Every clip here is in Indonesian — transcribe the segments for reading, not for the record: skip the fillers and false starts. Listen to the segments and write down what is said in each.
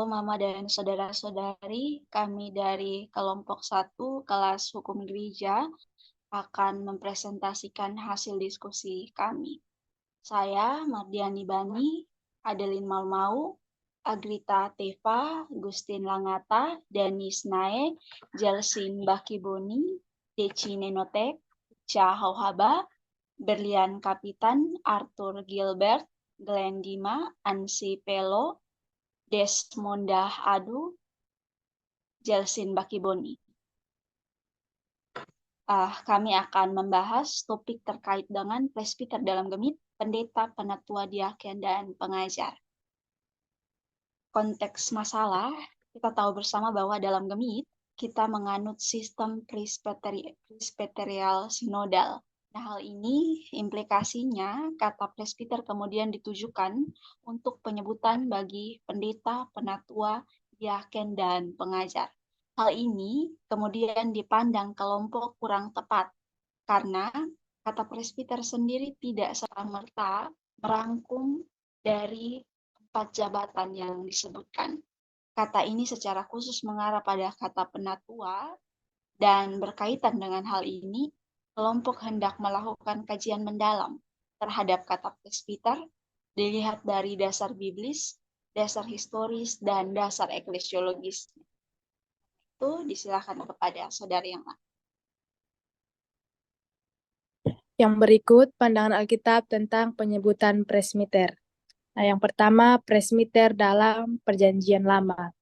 Mama dan saudara-saudari, kami dari kelompok 1 kelas Hukum Gereja akan mempresentasikan hasil diskusi kami. Saya, Mardiani Bani, Adeline Malmau, Agrita Teva, Gustin Langata, Denis Nae, Jelsin Bakiboni, Deci Nenotek, Cha Hauhaba, Berlian Kapitan, Arthur Gilbert, Glenn Dima, Ansi Pelo, Desmonda Adu, Jelsin Bakiboni. Kami akan membahas topik terkait dengan presbiter dalam Gemit, pendeta, penatua, diaken, dan pengajar. Konteks masalah, kita tahu bersama bahwa dalam Gemit, kita menganut sistem presbyterial sinodal. Nah, hal ini implikasinya kata presbiter kemudian ditujukan untuk penyebutan bagi pendeta, penatua, diaken, dan pengajar. Hal ini kemudian dipandang kelompok kurang tepat karena kata presbiter sendiri tidak serta-merta merangkum dari 4 jabatan yang disebutkan. Kata ini secara khusus mengarah pada kata penatua, dan berkaitan dengan hal ini, kelompok hendak melakukan kajian mendalam terhadap kata presbiter, dilihat dari dasar biblis, dasar historis, dan dasar eklesiologis. Itu disilakan kepada saudari yang lain. Yang berikut pandangan Alkitab tentang penyebutan presbiter. Nah, yang pertama, presbiter dalam Perjanjian Lama.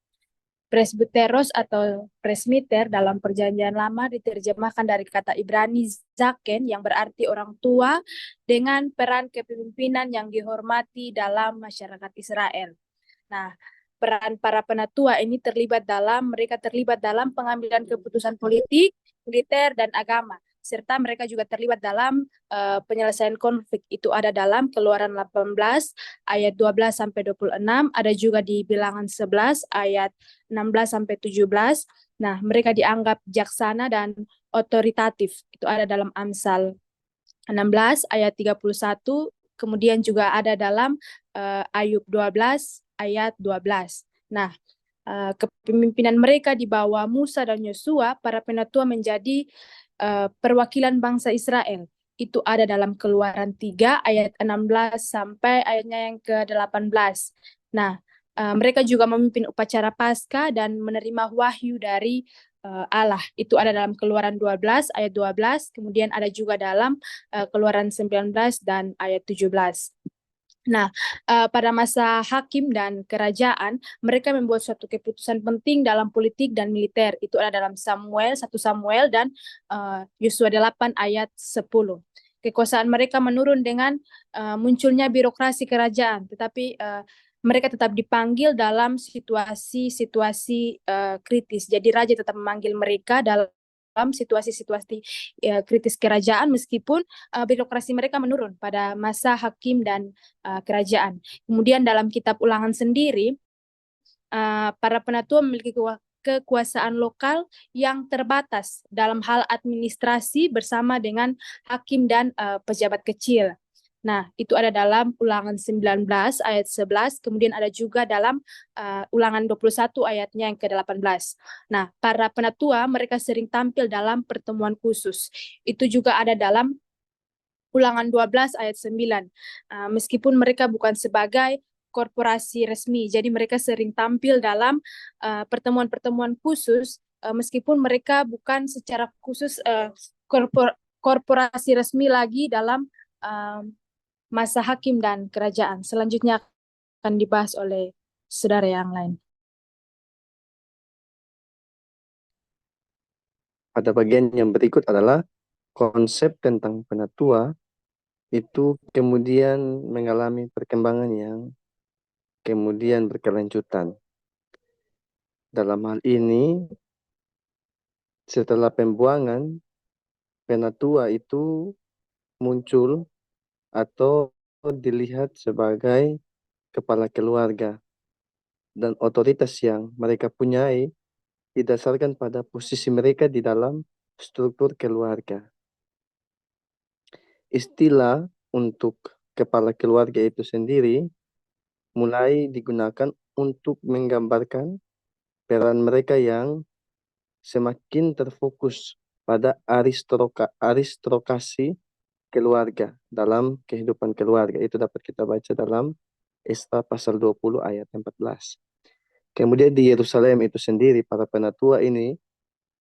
Presbyteros atau presbiter dalam Perjanjian Lama diterjemahkan dari kata Ibrani zaken yang berarti orang tua dengan peran kepemimpinan yang dihormati dalam masyarakat Israel. Nah, peran para penatua ini mereka terlibat dalam pengambilan keputusan politik, militer, dan agama. Serta mereka juga terlibat dalam penyelesaian konflik. Itu ada dalam Keluaran 18 ayat 12 sampai 26, ada juga di Bilangan 11 ayat 16 sampai 17. Nah, mereka dianggap bijaksana dan otoritatif. Itu ada dalam Amsal 16 ayat 31, kemudian juga ada dalam Ayub 12 ayat 12. Nah, kepemimpinan mereka di bawah Musa dan Yosua, para penatua menjadi perwakilan bangsa Israel. Itu ada dalam Keluaran 3 ayat 16 sampai ayatnya yang ke-18. Nah, mereka juga memimpin upacara Paskah dan menerima wahyu dari Allah. Itu ada dalam Keluaran 12 ayat 12, kemudian ada juga dalam Keluaran 19 dan ayat 17. Nah, pada masa hakim dan kerajaan, mereka membuat suatu keputusan penting dalam politik dan militer. Itu ada dalam 1 Samuel dan Yosua 8 ayat 10. Kekuasaan mereka menurun dengan munculnya birokrasi kerajaan, tetapi mereka tetap dipanggil dalam situasi-situasi kritis. Jadi raja tetap memanggil mereka dalam situasi-situasi kritis kerajaan meskipun birokrasi mereka menurun pada masa hakim dan kerajaan. Kemudian dalam kitab Ulangan sendiri, para penatua memiliki kekuasaan lokal yang terbatas dalam hal administrasi bersama dengan hakim dan pejabat kecil. Nah, itu ada dalam Ulangan 19 ayat 11, kemudian ada juga dalam Ulangan 21 ayatnya yang ke-18. Nah, para penatua mereka sering tampil dalam pertemuan khusus. Itu juga ada dalam Ulangan 12 ayat 9. Meskipun mereka bukan sebagai korporasi resmi, jadi mereka sering tampil dalam pertemuan-pertemuan khusus, meskipun mereka bukan secara khusus korporasi resmi lagi dalam masa hakim dan kerajaan. Selanjutnya akan dibahas oleh saudara yang lain. Pada bagian yang berikut adalah konsep tentang penatua itu kemudian mengalami perkembangan yang kemudian berkelanjutan. Dalam hal ini, setelah pembuangan, penatua itu muncul atau dilihat sebagai kepala keluarga, dan otoritas yang mereka punyai didasarkan pada posisi mereka di dalam struktur keluarga. Istilah untuk kepala keluarga itu sendiri mulai digunakan untuk menggambarkan peran mereka yang semakin terfokus pada aristokrasi keluarga dalam kehidupan keluarga. Itu dapat kita baca dalam Esra pasal 20 ayat 14. Kemudian di Yerusalem itu sendiri, para penatua ini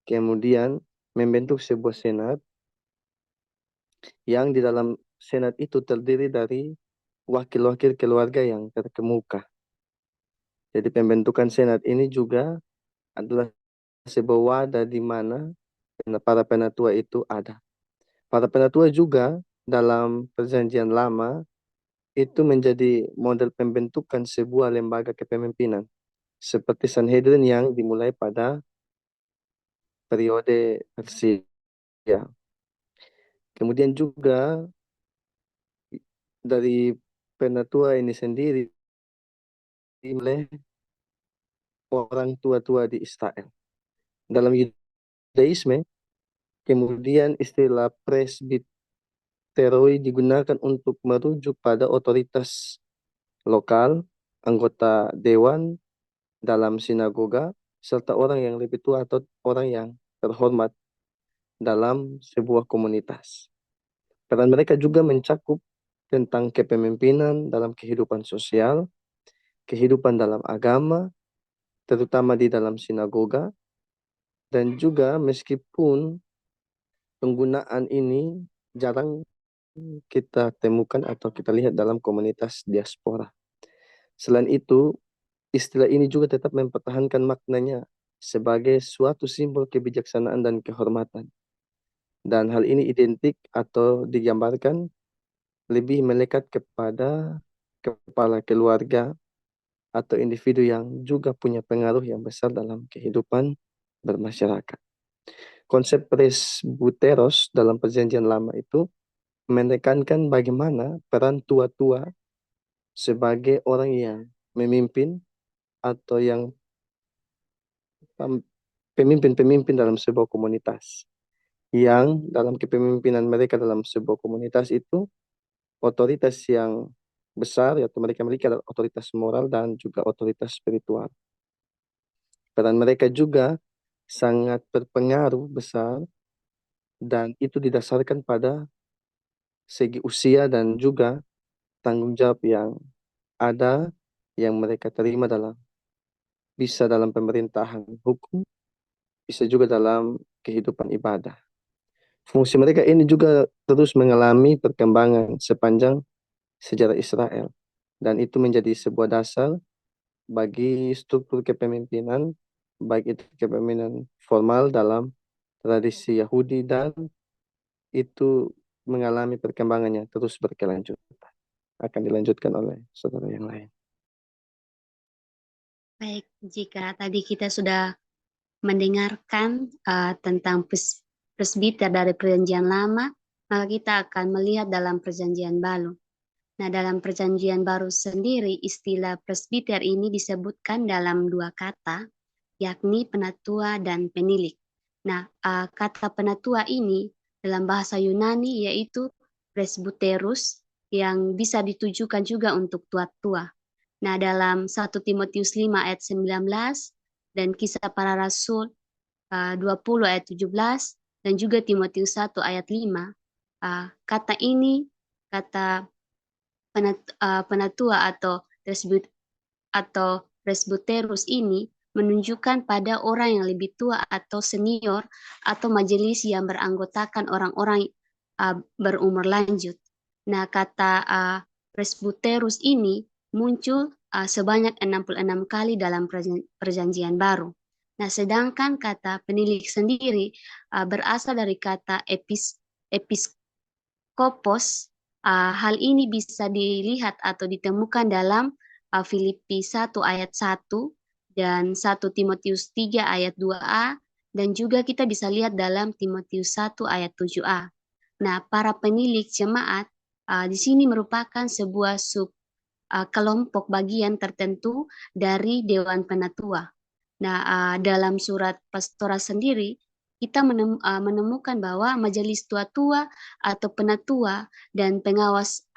kemudian membentuk sebuah senat yang di dalam senat itu terdiri dari wakil-wakil keluarga yang terkemuka. Jadi pembentukan senat ini juga adalah sebuah wadah di mana para penatua itu ada. Para penatua juga dalam perjanjian lama itu menjadi model pembentukan sebuah lembaga kepemimpinan. Seperti Sanhedrin yang dimulai pada periode Persia. Kemudian juga dari penatua ini sendiri oleh orang tua-tua di Israel. Dalam Yudaisme, kemudian istilah presbiteroi digunakan untuk merujuk pada otoritas lokal, anggota dewan dalam sinagoga, serta orang yang lebih tua atau orang yang terhormat dalam sebuah komunitas. Peran mereka juga mencakup tentang kepemimpinan dalam kehidupan sosial, kehidupan dalam agama, terutama di dalam sinagoga, dan juga meskipun penggunaan ini jarang kita temukan atau kita lihat dalam komunitas diaspora. Selain itu, istilah ini juga tetap mempertahankan maknanya sebagai suatu simbol kebijaksanaan dan kehormatan. Dan hal ini identik atau digambarkan lebih melekat kepada kepala keluarga atau individu yang juga punya pengaruh yang besar dalam kehidupan bermasyarakat. Konsep presbuteros dalam perjanjian lama itu menekankan bagaimana peran tua-tua sebagai orang yang memimpin atau yang pemimpin-pemimpin dalam sebuah komunitas. Yang dalam kepemimpinan mereka dalam sebuah komunitas itu otoritas yang besar, yaitu mereka memiliki otoritas moral dan juga otoritas spiritual. Peran mereka juga sangat berpengaruh besar dan itu didasarkan pada segi usia dan juga tanggung jawab yang ada yang mereka terima bisa dalam pemerintahan hukum, bisa juga dalam kehidupan ibadah. Fungsi mereka ini juga terus mengalami perkembangan sepanjang sejarah Israel dan itu menjadi sebuah dasar bagi struktur kepemimpinan, baik itu kepemimpinan formal dalam tradisi Yahudi dan itu mengalami perkembangannya terus berkelanjutan. Akan dilanjutkan oleh saudara yang lain. Baik, jika tadi kita sudah mendengarkan tentang presbiter dari perjanjian lama, maka kita akan melihat dalam perjanjian baru. Nah, dalam perjanjian baru sendiri, istilah presbiter ini disebutkan dalam dua kata, yakni penatua dan penilik. Nah, kata penatua ini dalam bahasa Yunani yaitu presbuterus, yang bisa ditujukan juga untuk tua-tua. Nah, dalam 1 Timotius 5 ayat 19 dan Kisah Para Rasul 20 ayat 17 dan juga Timotius 1 ayat 5, kata ini, kata penatua atau presbuterus ini menunjukkan pada orang yang lebih tua atau senior atau majelis yang beranggotakan orang-orang berumur lanjut. Nah, kata presbuterus ini muncul sebanyak 66 kali dalam perjanjian baru. Nah, sedangkan kata penilik sendiri berasal dari kata episkopos. Hal ini bisa dilihat atau ditemukan dalam Filipi 1 ayat 1 dan 1 Timotius 3 ayat 2a dan juga kita bisa lihat dalam Timotius 1 ayat 7a. Nah, para penilik jemaat di sini merupakan sebuah kelompok bagian tertentu dari Dewan Penatua. Nah, dalam surat Pastoral sendiri kita menemukan bahwa majelis tua-tua atau penatua dan pengawas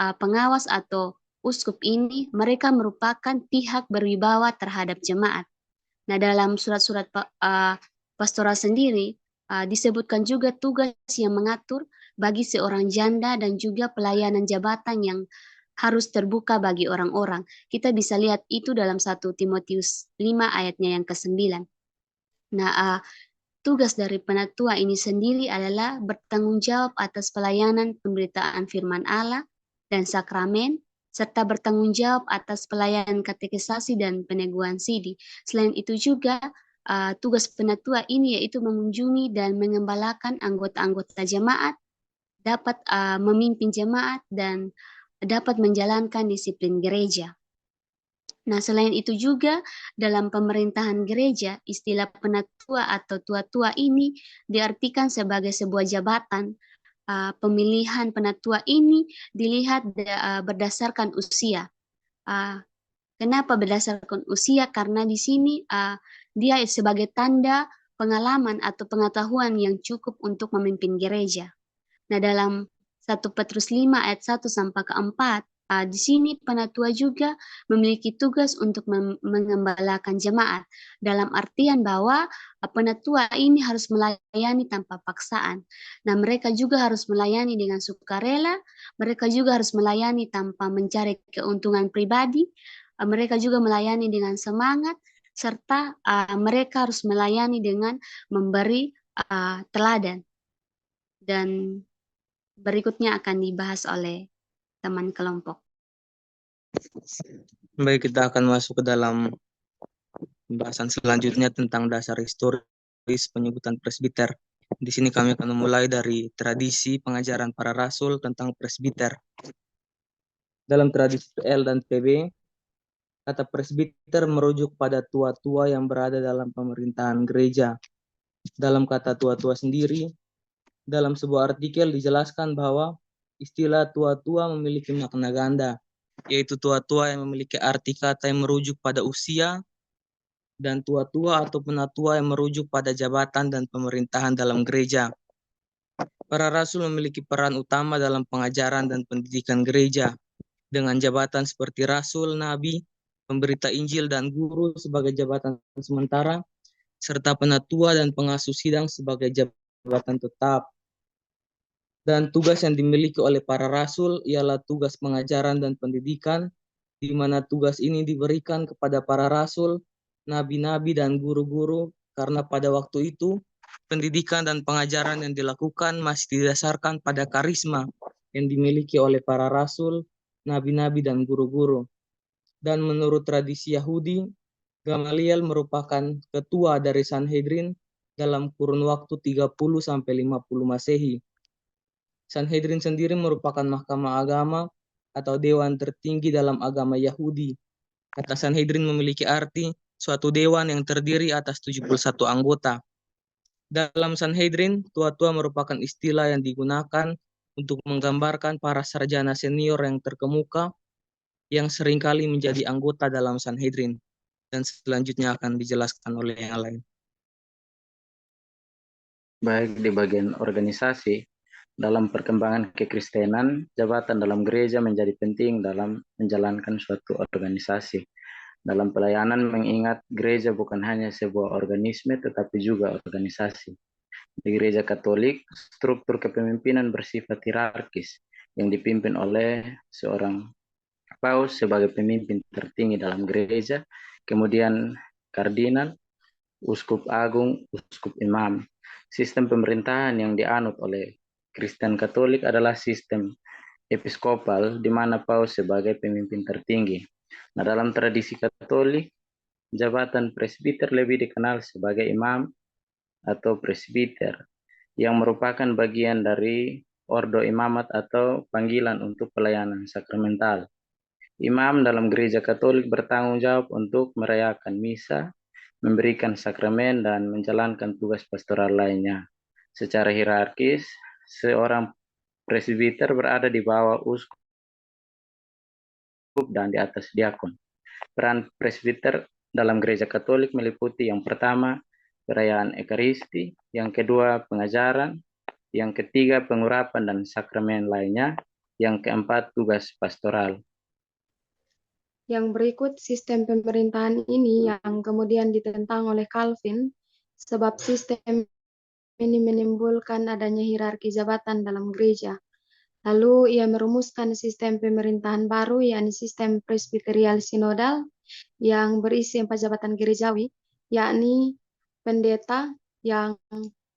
atau uskup ini, mereka merupakan pihak berwibawa terhadap jemaat. Nah, dalam surat-surat pastoral sendiri, disebutkan juga tugas yang mengatur bagi seorang janda dan juga pelayanan jabatan yang harus terbuka bagi orang-orang. Kita bisa lihat itu dalam 1 Timotius 5 ayatnya yang ke-9. Nah, tugas dari penatua ini sendiri adalah bertanggung jawab atas pelayanan pemberitaan firman Allah dan sakramen, serta bertanggung jawab atas pelayanan katekisasi dan peneguhan sidi. Selain itu juga, tugas penatua ini yaitu mengunjungi dan mengembalakan anggota-anggota jemaat, dapat memimpin jemaat, dan dapat menjalankan disiplin gereja. Nah, selain itu juga dalam pemerintahan gereja, istilah penatua atau tua-tua ini diartikan sebagai sebuah jabatan. Pemilihan penatua ini dilihat berdasarkan usia. Kenapa berdasarkan usia? Karena di sini dia sebagai tanda pengalaman atau pengetahuan yang cukup untuk memimpin gereja. Nah, dalam 1 Petrus 5 ayat 1 sampai ke 4, di sini penatua juga memiliki tugas untuk mengembalakan jemaat. Dalam artian bahwa penatua ini harus melayani tanpa paksaan. Nah, mereka juga harus melayani dengan sukarela, mereka juga harus melayani tanpa mencari keuntungan pribadi, mereka juga melayani dengan semangat, serta mereka harus melayani dengan memberi teladan. Dan berikutnya akan dibahas oleh teman kelompok. Baik, kita akan masuk ke dalam pembahasan selanjutnya tentang dasar historis penyebutan presbiter. Di sini kami akan memulai dari tradisi pengajaran para rasul tentang presbiter. Dalam tradisi PL dan PB, kata presbiter merujuk pada tua-tua yang berada dalam pemerintahan gereja. Dalam kata tua-tua sendiri, dalam sebuah artikel dijelaskan bahwa istilah tua-tua memiliki makna ganda, yaitu tua-tua yang memiliki arti kata yang merujuk pada usia, dan tua-tua atau penatua yang merujuk pada jabatan dan pemerintahan dalam gereja. Para rasul memiliki peran utama dalam pengajaran dan pendidikan gereja, dengan jabatan seperti rasul, nabi, pemberita Injil, dan guru sebagai jabatan sementara, serta penatua dan pengasuh sidang sebagai jabatan tetap. Dan tugas yang dimiliki oleh para rasul ialah tugas pengajaran dan pendidikan, di mana tugas ini diberikan kepada para rasul, nabi-nabi, dan guru-guru, karena pada waktu itu pendidikan dan pengajaran yang dilakukan masih didasarkan pada karisma yang dimiliki oleh para rasul, nabi-nabi, dan guru-guru. Dan menurut tradisi Yahudi, Gamaliel merupakan ketua dari Sanhedrin dalam kurun waktu 30-50 Masehi. Sanhedrin sendiri merupakan mahkamah agama atau dewan tertinggi dalam agama Yahudi. Kata Sanhedrin memiliki arti suatu dewan yang terdiri atas 71 anggota. Dalam Sanhedrin, tua-tua merupakan istilah yang digunakan untuk menggambarkan para sarjana senior yang terkemuka yang seringkali menjadi anggota dalam Sanhedrin. Dan selanjutnya akan dijelaskan oleh yang lain. Baik, di bagian organisasi, dalam perkembangan kekristenan, jabatan dalam gereja menjadi penting dalam menjalankan suatu organisasi. Dalam pelayanan mengingat gereja bukan hanya sebuah organisme tetapi juga organisasi. Di gereja Katolik, struktur kepemimpinan bersifat hierarkis yang dipimpin oleh seorang paus sebagai pemimpin tertinggi dalam gereja, kemudian kardinal, uskup agung, uskup imam. Sistem pemerintahan yang dianut oleh Kristen Katolik adalah sistem episkopal di mana paus sebagai pemimpin tertinggi. Nah, dalam tradisi Katolik, jabatan presbiter lebih dikenal sebagai imam atau presbiter yang merupakan bagian dari ordo imamat atau panggilan untuk pelayanan sakramental. Imam dalam gereja Katolik bertanggung jawab untuk merayakan misa, memberikan sakramen, dan menjalankan tugas pastoral lainnya. Secara hierarkis, seorang presbiter berada di bawah uskup dan di atas diakon. Peran presbiter dalam gereja Katolik meliputi yang pertama, perayaan Ekaristi, yang kedua, pengajaran, yang ketiga, pengurapan dan sakramen lainnya, yang keempat, tugas pastoral. Yang berikut sistem pemerintahan ini yang kemudian ditentang oleh Calvin, sebab sistem ini menimbulkan adanya hierarki jabatan dalam gereja. Lalu ia merumuskan sistem pemerintahan baru, yakni sistem presbiterial sinodal, yang berisi 4 jabatan gerejawi, yakni pendeta yang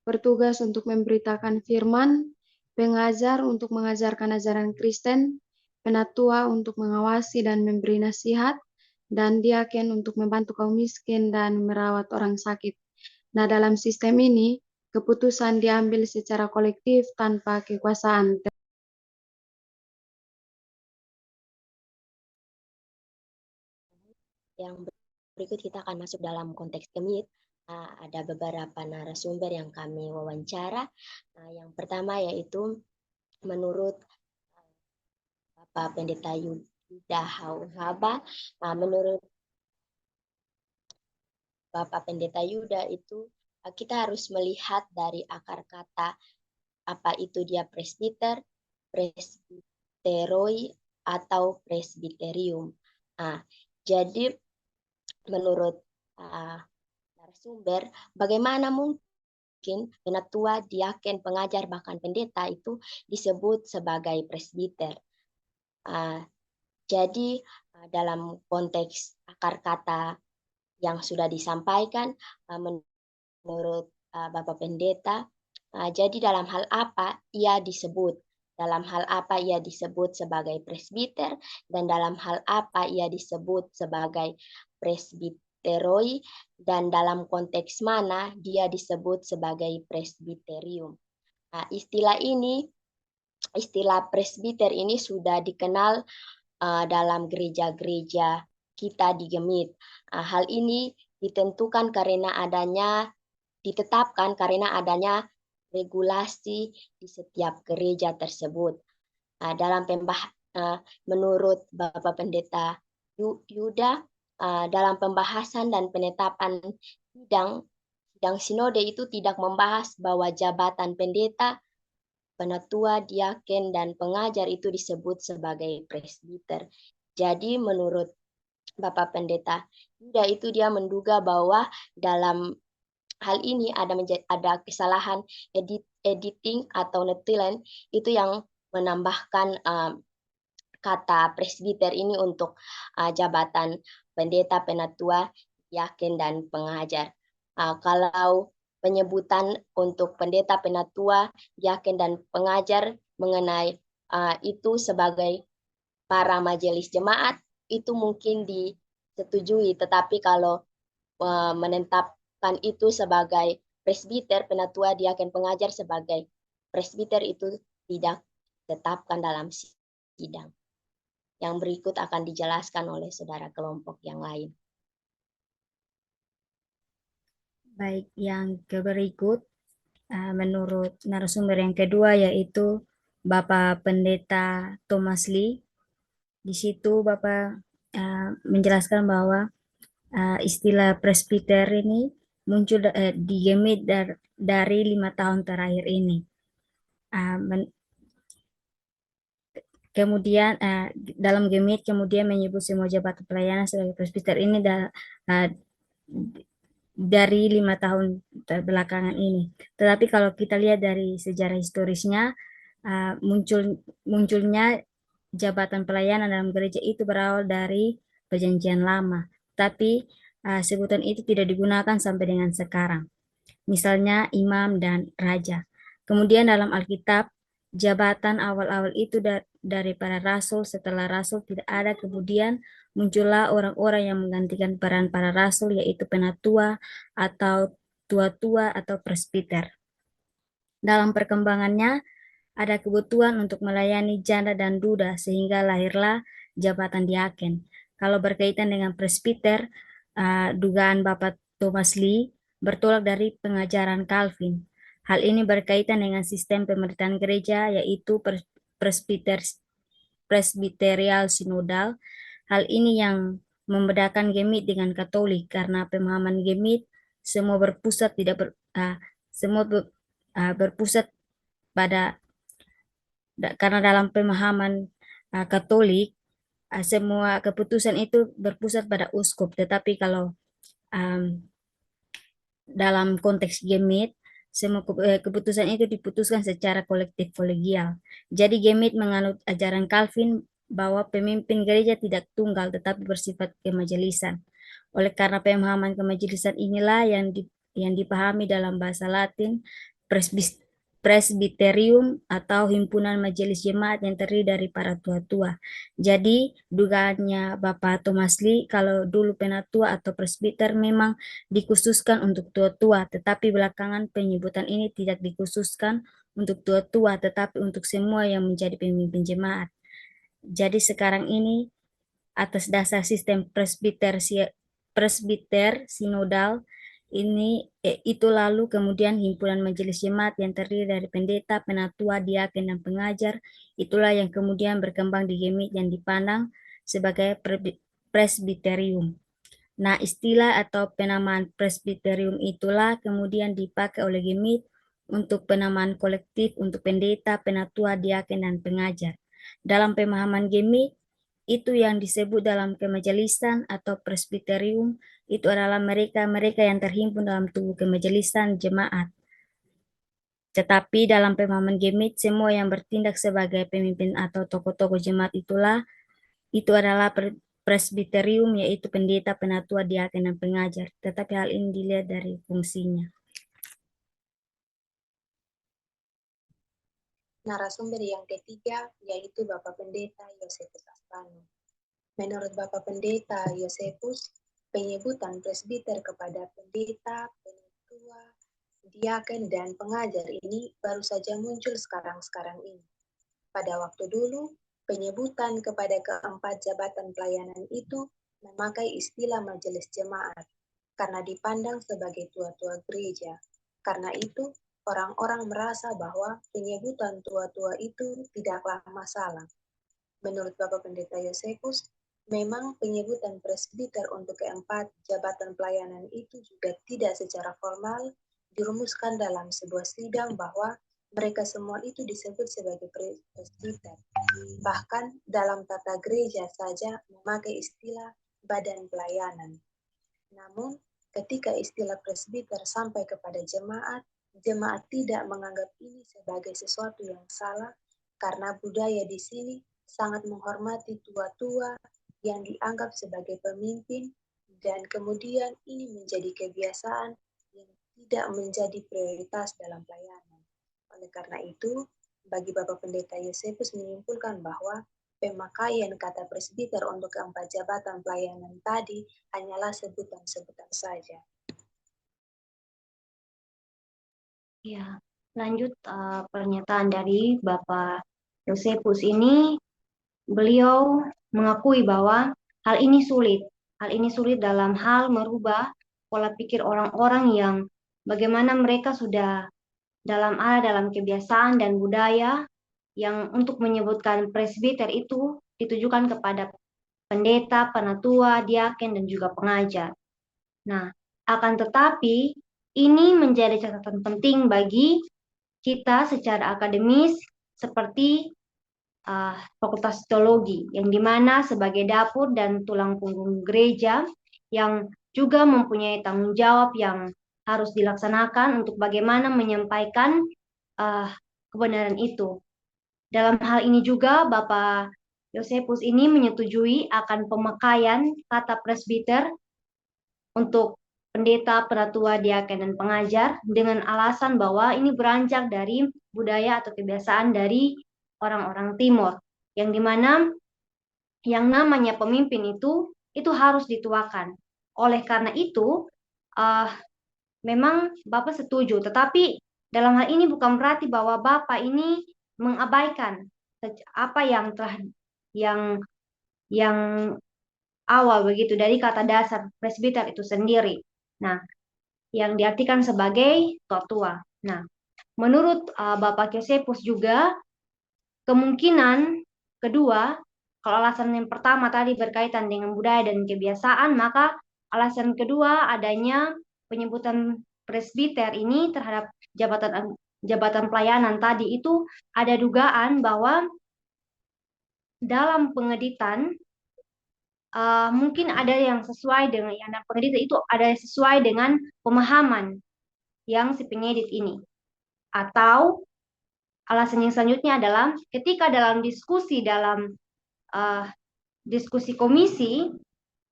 bertugas untuk memberitakan firman, pengajar untuk mengajarkan ajaran Kristen, penatua untuk mengawasi dan memberi nasihat, dan diaken untuk membantu kaum miskin dan merawat orang sakit. Nah, dalam sistem ini, keputusan diambil secara kolektif tanpa kekuasaan. Yang berikut kita akan masuk dalam konteks Gemit. Ada beberapa narasumber yang kami wawancara. Yang pertama yaitu menurut Bapak Pendeta Yuda Hauhaba, menurut Bapak Pendeta Yuda itu kita harus melihat dari akar kata apa itu dia presbiter, presbiteroi, atau presbiterium. Jadi menurut narasumber, bagaimana mungkin penatua, diaken, pengajar, bahkan pendeta itu disebut sebagai presbiter. Jadi dalam konteks akar kata yang sudah disampaikan menurut Bapak Pendeta, jadi dalam hal apa ia disebut? Dalam hal apa ia disebut sebagai presbiter, dan dalam hal apa ia disebut sebagai presbiteroi, dan dalam konteks mana dia disebut sebagai presbiterium. Istilah presbiter ini sudah dikenal dalam gereja-gereja kita di Gemit. Hal ini ditetapkan karena adanya regulasi di setiap gereja tersebut. Menurut Bapak Pendeta Yuda, dalam pembahasan dan penetapan sidang sinode itu tidak membahas bahwa jabatan pendeta, penatua, diaken, dan pengajar itu disebut sebagai presbiter. Jadi menurut Bapak Pendeta Yuda itu dia menduga bahwa dalam hal ini ada kesalahan editing atau netilen itu yang menambahkan kata presbiter ini untuk jabatan pendeta, penatua, diaken, dan pengajar. Kalau penyebutan untuk pendeta, penatua, diaken, dan pengajar mengenai itu sebagai para majelis jemaat itu mungkin disetujui, tetapi kalau menetapkan itu sebagai presbiter, penatua, diaken, pengajar sebagai presbiter itu tidak ditetapkan dalam sidang. Yang berikut akan dijelaskan oleh saudara kelompok yang lain. Baik, yang berikut menurut narasumber yang kedua yaitu Bapak Pendeta Thomas Lee. Di situ Bapak menjelaskan bahwa istilah presbiter ini muncul di Gemit dari 5 tahun terakhir ini. Kemudian dalam Gemit kemudian menyebut semua jabatan pelayanan sebagai presbiter ini dari 5 tahun belakangan ini. Tetapi kalau kita lihat dari sejarah historisnya, munculnya jabatan pelayanan dalam gereja itu berawal dari Perjanjian Lama. Tapi sebutan itu tidak digunakan sampai dengan sekarang. Misalnya imam dan raja. Kemudian dalam Alkitab, jabatan awal-awal itu dari para rasul. Setelah rasul tidak ada, kemudian muncullah orang-orang yang menggantikan peran para rasul, yaitu penatua atau tua-tua atau presbiter. Dalam perkembangannya ada kebutuhan untuk melayani janda dan duda, sehingga lahirlah jabatan diaken. Kalau berkaitan dengan presbiter, dugaan Bapak Thomas Lee bertolak dari pengajaran Calvin. Hal ini berkaitan dengan sistem pemerintahan gereja, yaitu presbiterial sinodal. Hal ini yang membedakan Gemit dengan Katolik, karena pemahaman Gemit semua berpusat berpusat pada, karena dalam pemahaman Katolik semua keputusan itu berpusat pada uskup. Tetapi kalau dalam konteks Gemit, semua keputusan itu diputuskan secara kolektif kolegial. Jadi Gemit menganut ajaran Calvin bahwa pemimpin gereja tidak tunggal tetapi bersifat kemajelisan. Oleh karena pemahaman kemajelisan inilah yang dipahami dalam bahasa Latin presbiterium atau himpunan majelis jemaat yang terdiri dari para tua-tua. Jadi dugaannya Bapak Thomas Lee kalau dulu penatua atau presbiter memang dikhususkan untuk tua-tua, tetapi belakangan penyebutan ini tidak dikhususkan untuk tua-tua, tetapi untuk semua yang menjadi pemimpin jemaat. Jadi sekarang ini atas dasar sistem presbiter sinodal ini itu lalu kemudian himpunan majelis jemaat yang terdiri dari pendeta, penatua, diaken dan pengajar itulah yang kemudian berkembang di Gemit yang dipandang sebagai presbiterium. Nah, istilah atau penamaan presbiterium itulah kemudian dipakai oleh Gemit untuk penamaan kolektif untuk pendeta, penatua, diaken dan pengajar. Dalam pemahaman Gemit itu yang disebut dalam kemajelisan atau presbiterium itu adalah mereka yang terhimpun dalam tubuh kemajelisan jemaat. Tetapi dalam pemahaman Gemit, semua yang bertindak sebagai pemimpin atau tokoh-tokoh jemaat itu adalah presbiterium, yaitu pendeta, penatua, diaken, dan pengajar. Tetapi hal ini dilihat dari fungsinya. Narasumber yang ketiga yaitu Bapak Pendeta Yosefus Aslano. Menurut Bapak Pendeta Yosefus, penyebutan presbiter kepada pendeta, penatua, diaken, dan pengajar ini baru saja muncul sekarang-sekarang ini. Pada waktu dulu, penyebutan kepada keempat jabatan pelayanan itu memakai istilah majelis jemaat karena dipandang sebagai tua-tua gereja. Karena itu, orang-orang merasa bahwa penyebutan tua-tua itu tidaklah masalah. Menurut Bapak Pendeta Yosefus, memang penyebutan presbiter untuk keempat jabatan pelayanan itu juga tidak secara formal dirumuskan dalam sebuah sidang bahwa mereka semua itu disebut sebagai presbiter. Bahkan dalam tata gereja saja memakai istilah badan pelayanan. Namun, ketika istilah presbiter sampai kepada jemaat, jemaat tidak menganggap ini sebagai sesuatu yang salah karena budaya di sini sangat menghormati tua-tua yang dianggap sebagai pemimpin dan kemudian ini menjadi kebiasaan yang tidak menjadi prioritas dalam pelayanan. Oleh karena itu, bagi Bapak Pendeta Yosefus menyimpulkan bahwa pemakaian kata presbiter untuk keempat jabatan pelayanan tadi hanyalah sebutan-sebutan saja. Ya, lanjut pernyataan dari Bapak Yosefus ini, beliau mengakui bahwa hal ini sulit dalam hal merubah pola pikir orang-orang yang bagaimana mereka sudah dalam kebiasaan dan budaya yang untuk menyebutkan presbiter itu ditujukan kepada pendeta, penatua, diaken, dan juga pengajar. Nah, akan tetapi ini menjadi catatan penting bagi kita secara akademis seperti Fakultas Teologi, yang dimana sebagai dapur dan tulang punggung gereja yang juga mempunyai tanggung jawab yang harus dilaksanakan untuk bagaimana menyampaikan kebenaran itu. Dalam hal ini juga Bapak Yosefus ini menyetujui akan pemakaian kata presbiter untuk pendeta, penatua, diaken, dan pengajar dengan alasan bahwa ini beranjak dari budaya atau kebiasaan dari orang-orang Timur, yang dimana yang namanya pemimpin itu harus dituakan. Oleh karena itu, memang Bapak setuju, tetapi dalam hal ini bukan berarti bahwa Bapak ini mengabaikan apa yang telah yang awal begitu dari kata dasar presbiter itu sendiri. Nah, yang diartikan sebagai tua-tua. Nah, menurut Bapak Yosefus juga kemungkinan kedua, kalau alasan yang pertama tadi berkaitan dengan budaya dan kebiasaan, maka alasan kedua adanya penyebutan presbiter ini terhadap jabatan pelayanan tadi itu ada dugaan bahwa dalam pengeditan mungkin ada yang sesuai dengan yang pengedit itu ada yang sesuai dengan pemahaman yang si pengedit ini. Atau alasan yang selanjutnya adalah ketika dalam diskusi diskusi komisi,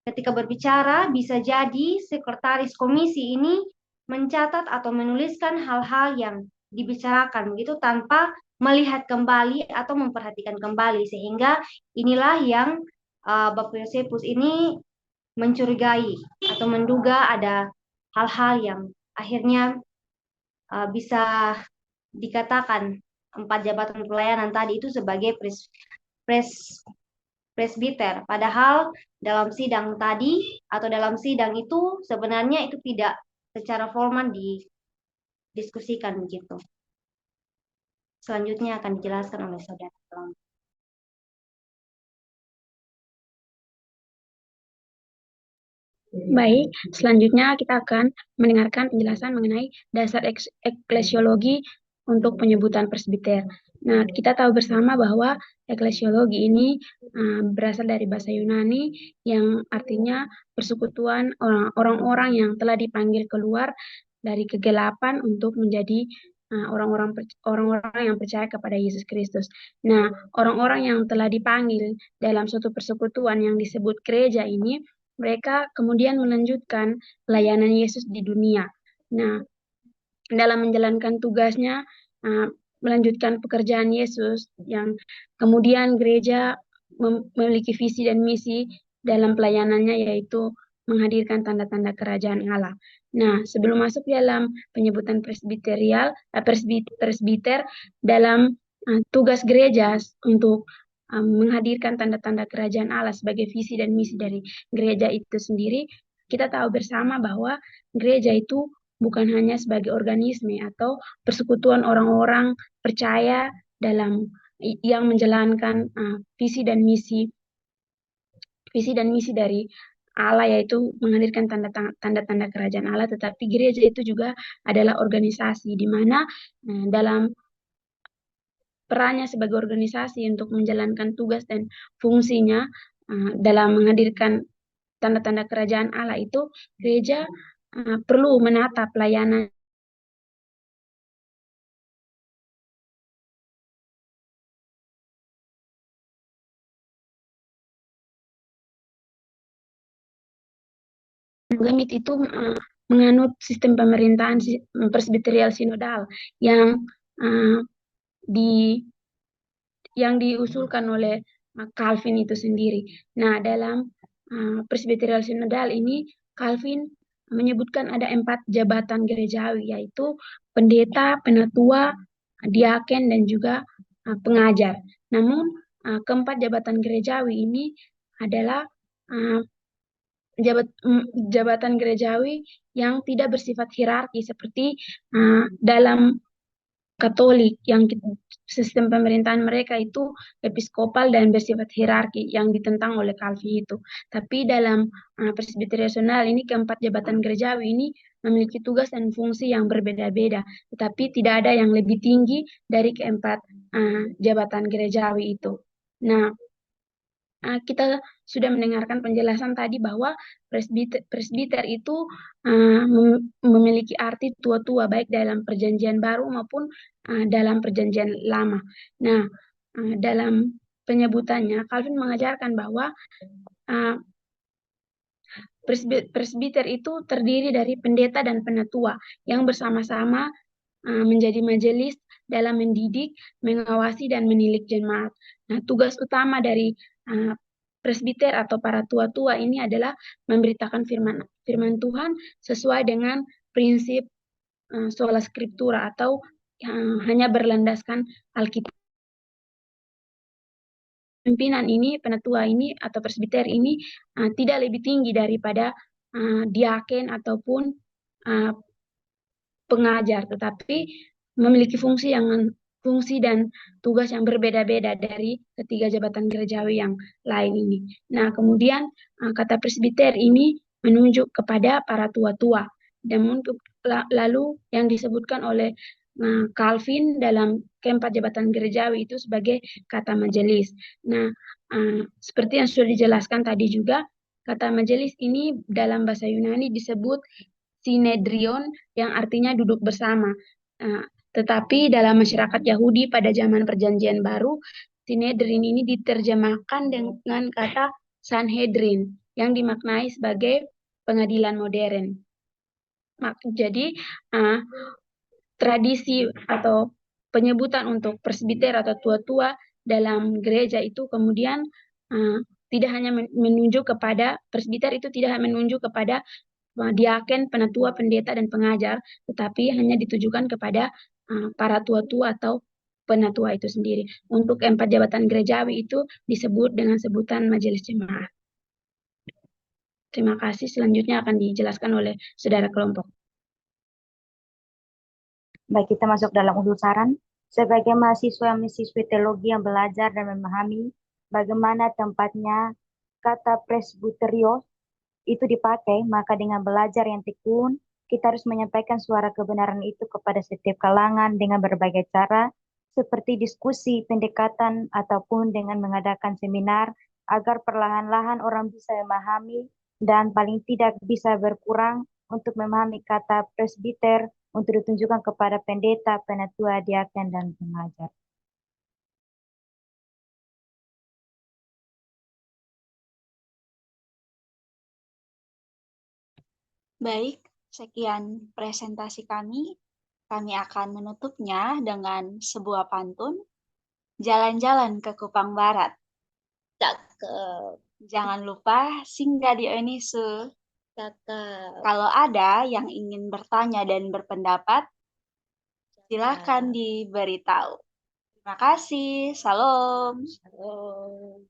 ketika berbicara bisa jadi sekretaris komisi ini mencatat atau menuliskan hal-hal yang dibicarakan begitu tanpa melihat kembali atau memperhatikan kembali, sehingga inilah yang Bapak Yosefus ini mencurigai atau menduga ada hal-hal yang akhirnya bisa dikatakan 4 jabatan pelayanan tadi itu sebagai presbiter. Padahal dalam sidang tadi atau dalam sidang itu sebenarnya itu tidak secara formal didiskusikan begitu. Selanjutnya akan dijelaskan oleh saudara. Baik, selanjutnya kita akan mendengarkan penjelasan mengenai dasar eklesiologi untuk penyebutan presbiter. Nah, kita tahu bersama bahwa eklesiologi ini berasal dari bahasa Yunani yang artinya persekutuan orang-orang yang telah dipanggil keluar dari kegelapan untuk menjadi orang-orang yang percaya kepada Yesus Kristus. Nah, orang-orang yang telah dipanggil dalam suatu persekutuan yang disebut gereja ini, mereka kemudian melanjutkan pelayanan Yesus di dunia. Nah, dalam menjalankan tugasnya, melanjutkan pekerjaan Yesus, yang kemudian gereja memiliki visi dan misi dalam pelayanannya, yaitu menghadirkan tanda-tanda kerajaan Allah. Nah, sebelum masuk dalam penyebutan presbiter dalam tugas gereja untuk menghadirkan tanda-tanda kerajaan Allah sebagai visi dan misi dari gereja itu sendiri, kita tahu bersama bahwa gereja itu bukan hanya sebagai organisme atau persekutuan orang-orang percaya dalam yang menjalankan visi dan misi dari Allah, yaitu menghadirkan tanda-tanda kerajaan Allah, tetapi gereja itu juga adalah organisasi di mana dalam perannya sebagai organisasi untuk menjalankan tugas dan fungsinya dalam menghadirkan tanda-tanda kerajaan Allah itu, gereja perlu menata pelayanan Gemit itu menganut sistem pemerintahan presbiterial sinodal yang diusulkan oleh Calvin itu sendiri. Nah, dalam presbiterial sinodal ini Calvin menyebutkan ada 4 jabatan gerejawi, yaitu pendeta, penatua, diaken, dan juga pengajar. Namun keempat jabatan gerejawi ini adalah jabatan gerejawi yang tidak bersifat hierarki seperti dalam Katolik, yang sistem pemerintahan mereka itu episkopal dan bersifat hierarki yang ditentang oleh Calvin itu. Tapi dalam presbiterial ini, keempat jabatan gerejawi ini memiliki tugas dan fungsi yang berbeda-beda, tetapi tidak ada yang lebih tinggi dari keempat jabatan gerejawi itu. Nah, kita sudah mendengarkan penjelasan tadi bahwa presbiter itu memiliki arti tua-tua, baik dalam perjanjian baru maupun dalam perjanjian lama. Nah, dalam penyebutannya, Calvin mengajarkan bahwa presbiter itu terdiri dari pendeta dan penatua yang bersama-sama menjadi majelis dalam mendidik, mengawasi, dan menilik jemaat. Nah, tugas utama dari presbiter atau para tua-tua ini adalah memberitakan firman Tuhan sesuai dengan prinsip sola scriptura atau hanya berlandaskan Alkitab. Pimpinan ini, penatua ini atau presbiter ini tidak lebih tinggi daripada diaken ataupun pengajar, tetapi memiliki fungsi dan tugas yang berbeda-beda dari ketiga jabatan gerejawi yang lain ini. Nah, kemudian kata presbiter ini menunjuk kepada para tua-tua. Dan lalu yang disebutkan oleh Nah, Calvin dalam keempat jabatan gerejawi itu sebagai kata majelis. Nah, seperti yang sudah dijelaskan tadi juga, kata majelis ini dalam bahasa Yunani disebut Sinedrion yang artinya duduk bersama. Tetapi dalam masyarakat Yahudi pada zaman Perjanjian Baru, Sinedrin ini diterjemahkan dengan kata Sanhedrin yang dimaknai sebagai pengadilan modern. Jadi tradisi atau penyebutan untuk presbiter atau tua-tua dalam gereja itu kemudian tidak hanya menunjuk kepada presbiter, itu tidak hanya menunjuk kepada diaken, penatua, pendeta, dan pengajar, tetapi hanya ditujukan kepada para tua-tua atau penatua itu sendiri. Untuk 4 jabatan gerejawi itu disebut dengan sebutan majelis jemaat. Terima kasih. Selanjutnya akan dijelaskan oleh saudara kelompok. Baik, kita masuk dalam usul saran. Sebagai mahasiswa-mahasiswi teologi yang belajar dan memahami bagaimana tempatnya kata presbyterios itu dipakai, maka dengan belajar yang tekun, kita harus menyampaikan suara kebenaran itu kepada setiap kalangan dengan berbagai cara, seperti diskusi, pendekatan, ataupun dengan mengadakan seminar, agar perlahan-lahan orang bisa memahami dan paling tidak bisa berkurang untuk memahami kata presbiter untuk ditunjukkan kepada pendeta, penatua, diaken, dan pengajar. Baik, sekian presentasi kami. Kami akan menutupnya dengan sebuah pantun. Jalan-jalan ke Kupang Barat. Cakep. Jangan lupa singgah di Onisu. Cakep. Kalau ada yang ingin bertanya dan berpendapat, silakan diberitahu. Terima kasih. Salam. Salam.